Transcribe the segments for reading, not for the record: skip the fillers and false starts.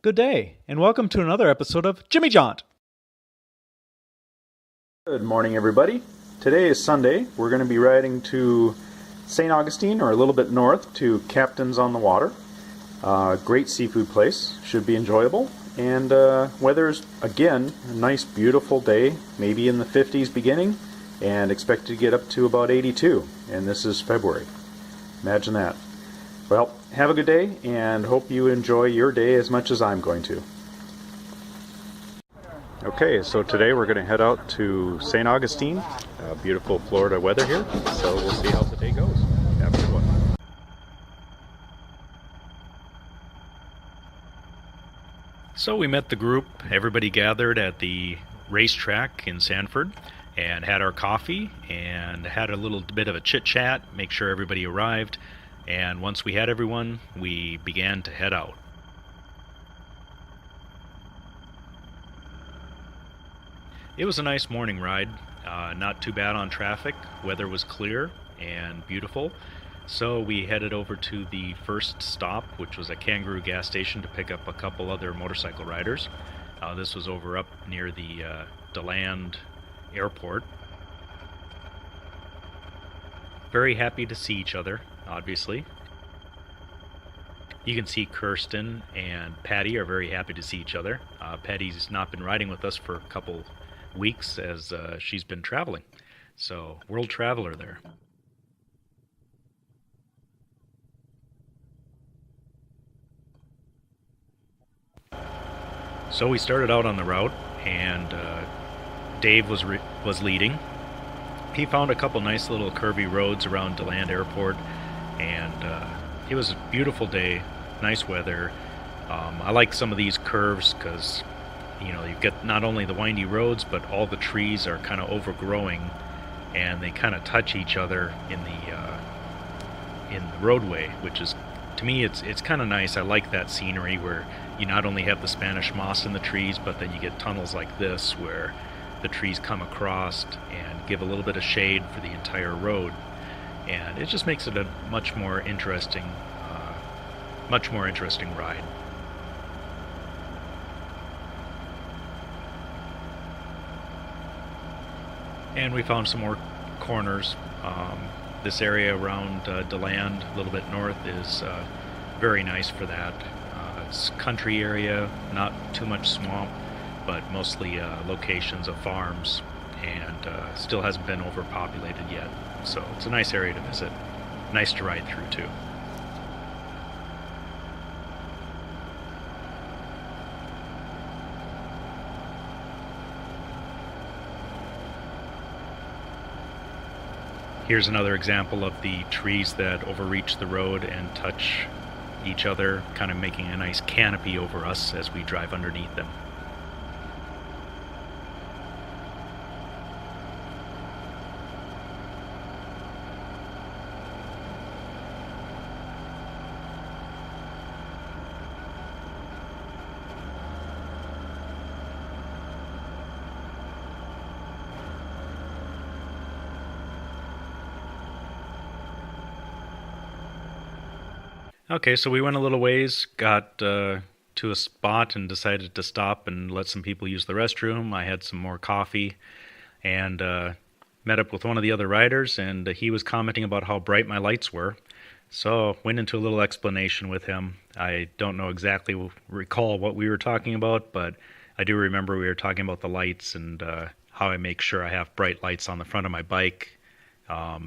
Good day, and welcome to another episode of Jimmy Jaunt. Good morning, everybody. Today is Sunday. We're going to be riding to St. Augustine, or a little bit north, to Captain's on the Water. Great seafood place. Should be enjoyable. And weather's, again, a nice, beautiful day, maybe in the 50s beginning, and expected to get up to about 82. And this is February. Imagine that. Well, have a good day, and hope you enjoy your day as much as I'm going to. Okay, so today we're going to head out to St. Augustine. Beautiful Florida weather here, so we'll see how the day goes. Have a good one. So we met the group, everybody gathered at the racetrack in Sanford and had our coffee and had a little bit of a chit chat, make sure everybody arrived, and once we had everyone, we began to head out. It was a nice morning ride, not too bad on traffic, weather was clear and beautiful, so we headed over to the first stop, which was a Kangaroo gas station, to pick up a couple other motorcycle riders. This was over up near the DeLand airport. Very happy to see each other, obviously. You can see Kirsten and Patty are very happy to see each other. Patty's not been riding with us for a couple weeks as she's been traveling. So, world traveler there. So we started out on the route, and Dave was leading. He found a couple nice little curvy roads around DeLand Airport, and it was a beautiful day, nice weather. I like some of these curves because, you know, you get not only the windy roads, but all the trees are kind of overgrowing, and they kind of touch each other in the roadway, which is, to me, it's kind of nice. I like that scenery where you not only have the Spanish moss in the trees, but then you get tunnels like this where the trees come across and give a little bit of shade for the entire road, and it just makes it a much more interesting ride. And we found some more corners. This area around DeLand, a little bit north, is very nice for that. It's country area, not too much swamp, but mostly locations of farms, and still hasn't been overpopulated yet. So it's a nice area to visit. Nice to ride through too. Here's another example of the trees that overreach the road and touch each other, kind of making a nice canopy over us as we drive underneath them. Okay, so we went a little ways, got to a spot and decided to stop and let some people use the restroom. I had some more coffee and met up with one of the other riders, and he was commenting about how bright my lights were. So went into a little explanation with him. I don't know exactly recall what we were talking about, but I do remember we were talking about the lights and how I make sure I have bright lights on the front of my bike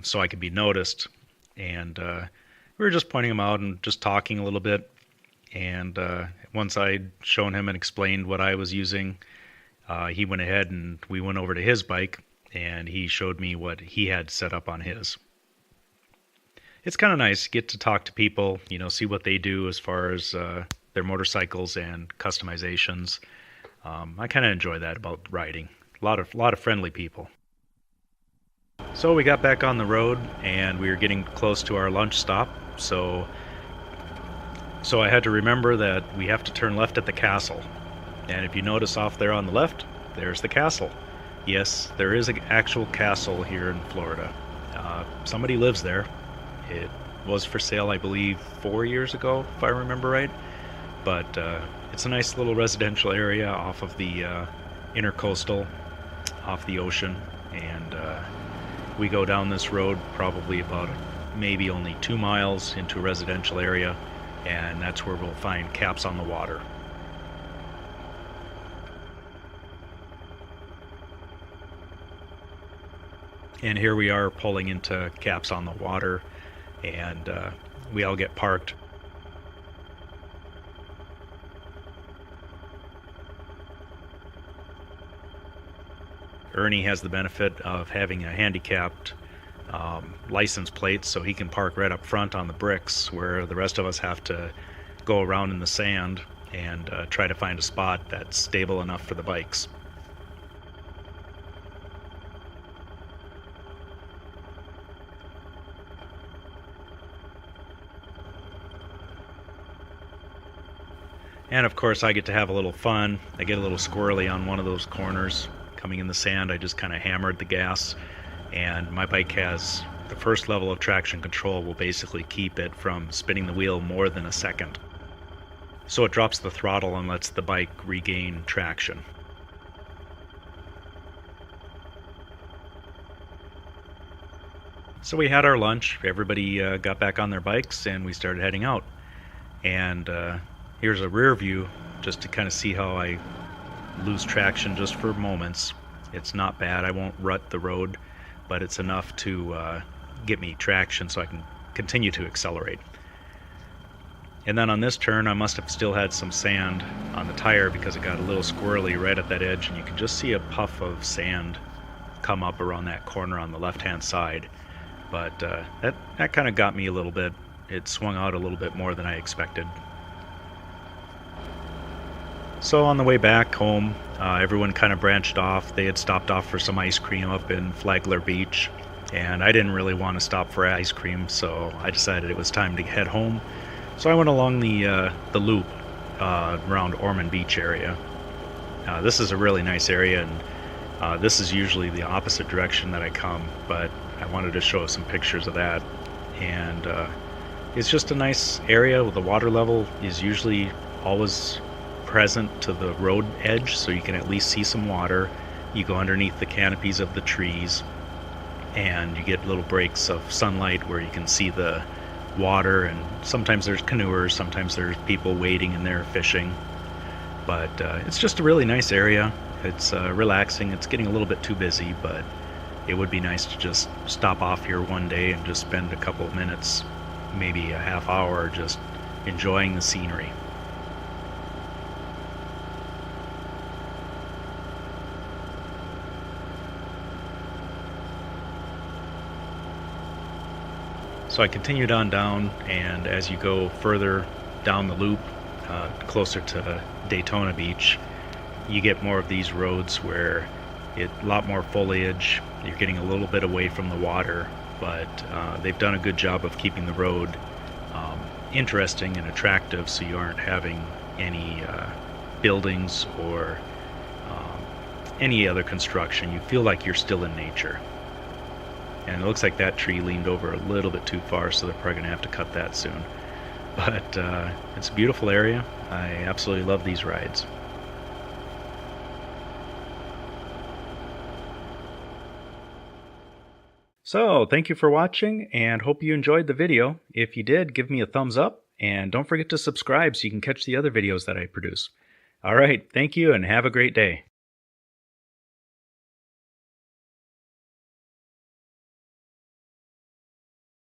so I can be noticed. And we were just pointing them out and just talking a little bit. And once I'd shown him and explained what I was using, he went ahead and we went over to his bike and he showed me what he had set up on his. It's kind of nice to get to talk to people, you know, see what they do as far as their motorcycles and customizations. I kind of enjoy that about riding. A lot of friendly people. So we got back on the road and we were getting close to our lunch stop. So I had to remember that we have to turn left at the castle. And if you notice off there on the left, there's the castle. Yes, there is an actual castle here in Florida. Somebody lives there. It was for sale, I believe, 4 years ago, if I remember right. but it's a nice little residential area off of the intercoastal, off the ocean, and we go down this road probably about maybe only 2 miles into a residential area, and that's where we'll find Caps on the Water. And here we are pulling into Caps on the Water, and we all get parked. Ernie has the benefit of having a handicapped license plate, so he can park right up front on the bricks, where the rest of us have to go around in the sand and try to find a spot that's stable enough for the bikes. And of course I get to have a little fun. I get a little squirrely on one of those corners. Coming in the sand, I just kind of hammered the gas, and my bike has the first level of traction control will basically keep it from spinning the wheel more than a second. So it drops the throttle and lets the bike regain traction. So we had our lunch, everybody got back on their bikes, and we started heading out. And here's a rear view just to kind of see how I lose traction just for moments. It's not bad. I won't rut the road, but it's enough to get me traction so I can continue to accelerate. And then on this turn, I must have still had some sand on the tire because it got a little squirrely right at that edge, and you can just see a puff of sand come up around that corner on the left-hand side. But that kind of got me a little bit. It swung out a little bit more than I expected. So on the way back home, everyone kind of branched off. They had stopped off for some ice cream up in Flagler Beach, and I didn't really want to stop for ice cream, so I decided it was time to head home. So I went along the loop around Ormond Beach area. This is a really nice area, and this is usually the opposite direction that I come, but I wanted to show some pictures of that. And it's just a nice area. The water level is usually always present to the road edge, so you can at least see some water. You go underneath the canopies of the trees, and you get little breaks of sunlight where you can see the water, and sometimes there's canoers, sometimes there's people wading in there fishing. But it's just a really nice area. It's relaxing. It's getting a little bit too busy, but it would be nice to just stop off here one day and just spend a couple of minutes, maybe a half hour, just enjoying the scenery. So I continued on down, and as you go further down the loop, closer to Daytona Beach, you get more of these roads where a lot more foliage. You're getting a little bit away from the water, but they've done a good job of keeping the road interesting and attractive, so you aren't having any buildings or any other construction. You feel like you're still in nature. And it looks like that tree leaned over a little bit too far, so they're probably going to have to cut that soon. But it's a beautiful area. I absolutely love these rides. So, thank you for watching, and hope you enjoyed the video. If you did, give me a thumbs up, and don't forget to subscribe so you can catch the other videos that I produce. Alright, thank you, and have a great day.